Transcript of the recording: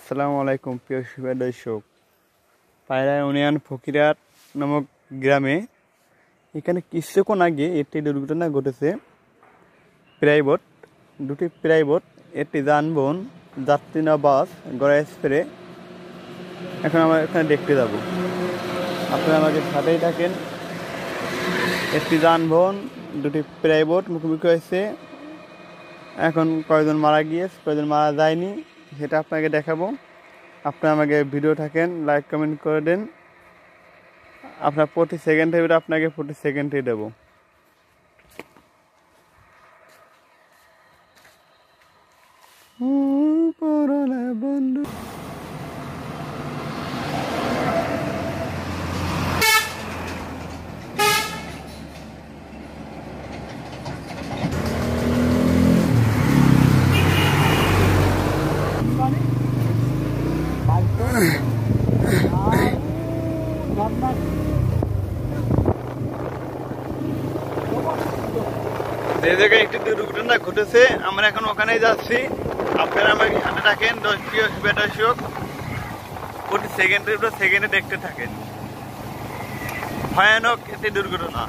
আসসালামু আলাইকুম প্রিয় সুপ্রিয় দর্শক। পায়রা ইউনিয়ন ফকিরহাট নামক গ্রামে এখানে কিছুক্ষণ আগে একটি দুর্ঘটনা ঘটেছে। দুটি প্রাইভেট একটি যানবাহন যাত্রী না বাস গড়ায় স্প্রে। এখন আমরা এখানে দেখতে যাব, আপনারা আমাদের সাথেই থাকেন। একটি যানবাহন দুটি প্রাইভেট মুখোমুখি হয়েছে। এখন কয়জন মারা গিয়েছে কয়জন মারা যায়নি সেটা আপনাকে দেখাবো। আপনারা আমাকে ভিডিও থাকেন লাইক কমেন্ট করে দেন। আপনার প্রতি সেকেন্ডে আপনাকে প্রতি সেকেন্ডে দেবো। বন্ধু যে জায়গায় একটি দুর্ঘটনা ঘটেছে আমরা এখন ওখানেই যাচ্ছি। আপনারা আমাকে সাথে থাকেন প্রিয় দর্শক, প্রতি সেকেন্ডে দেখতে থাকেন। ভয়ানক একটি দুর্ঘটনা।